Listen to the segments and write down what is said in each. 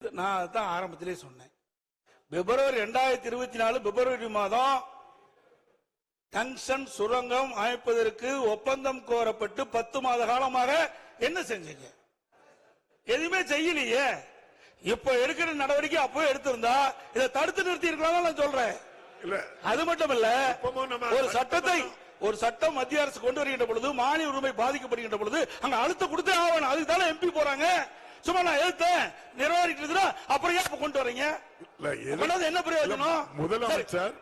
நான் அதான் ஆரம்பத்திலே சொன்னேன். பிப்ரவரி 2024 பிப்ரவரி மாதம் டங்ஸ்டன் சுரங்கம் அமைப்பதற்கு ஒப்பந்தம் கோரப்பட்டு 10 மாத காலமாக என்ன செஞ்சீங்க? எதுவுமே செய்யலையே. இப்ப எடுக்கிற நடவடிக்கை அப்போ எடுத்திருந்தா இதை தடுத்து நிறுத்தி இருக்கலாம் நான் சொல்றேன். அது மட்டும் இல்ல, ஒரு சட்டம் மத்திய அரசு கொண்டு வருகின்ற பொழுது மாநில உரிமை பாதிக்கப்படுகின்ற பொழுது அங்க அழுத்தம் கொடுத்தே ஆகணும். அதுக்கு தானே எம்பி போறாங்க. சும்மா நான் எழுத்தேன் நிர்வாகிட்டு அப்புறம் ஏன் கொண்டு வரீங்க? என்ன பிரயோஜனம்? முதலமைச்சர்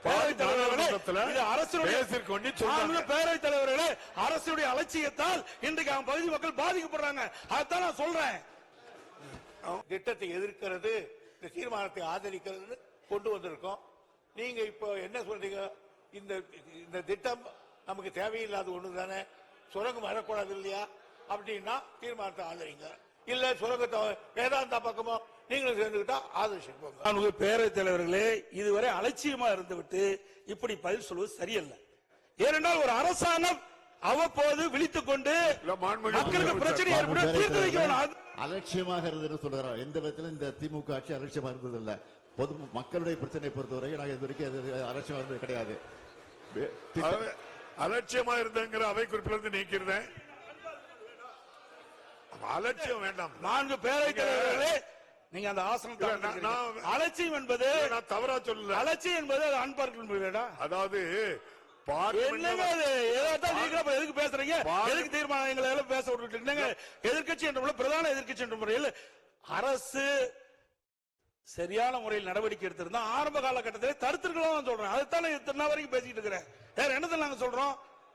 பேரவைத் தலைவர்களே, அரசுடைய அலட்சியத்தால் இன்றைக்கு அவன் பகுதி மக்கள் பாதிக்கப்படுறாங்க. அதான் நான் சொல்றேன். திட்டத்தை எதிர்க்கிறது, இந்த தீர்மானத்தை ஆதரிக்கிறது கொண்டு வந்திருக்கோம். நீங்க இப்போ என்ன சொல்றீங்க? இந்த திட்டம் நமக்கு தேவையில்லாத ஒண்ணு தானே, சுரங்கம் வரக்கூடாது இல்லையா அப்படின்னா தீர்மானத்தை ஆதரிங்க. இல்ல சுரங்கத்தை வேதாந்தா பக்கமோ நீங்களும் சேர்ந்துக்கிட்டா ஆதரிச்சுக்கோங்க. பேரவைத் தலைவர்களே, இதுவரை அலட்சியமா இருந்துவிட்டு இப்படி பதில் சொல்வது சரியல்ல. ஏனென்றால் ஒரு அரசாங்கம் அவ்வப்போது விழித்துக் கொண்டு மக்களுக்கு பிரச்சனை ஏற்படும் தீர்த்து வைக்கணும். அலட்சியமாக இருந்தது சொல்றாரு. எந்த விதத்திலும் இந்த திமுக ஆட்சி அலட்சியமா இருந்தது இல்ல. பொது மக்களுடைய பிரச்சனை பொறுத்தவரை நாங்கள் இது வரைக்கும் அலட்சியமா இருந்தது கிடையாது. அலட்சியமா இருந்தங்கிற அவை குறிப்பிலிருந்து நீக்கிறேன். அலட்சியம் வேண்டாம். 4 பேரவைத் தலைவர்களே, நீங்க அந்த ஆசனம் அலட்சியம் என்பது நான் தவறா சொல்லல. அலட்சியம் என்பது அன்பார்க்க. அதாவது எதுக்கு பேசுறீங்க? எதுக்கு தீர்மானங்களை எல்லாம் பேச விட்டுட்டீங்க? எதிர்கட்சி என்ற பிரதான எதிர்கட்சி என்ற முறையில் அரசு சரியான முறையில் நடவடிக்கை எடுத்திருந்தா ஆரம்ப காலகட்டத்தில் தடுத்திருக்கலாம் சொல்றேன். அதுதான் இத்தனை வரைக்கும் பேசிட்டு இருக்கிறேன். வேற என்னத்தை நாங்க சொல்றோம்?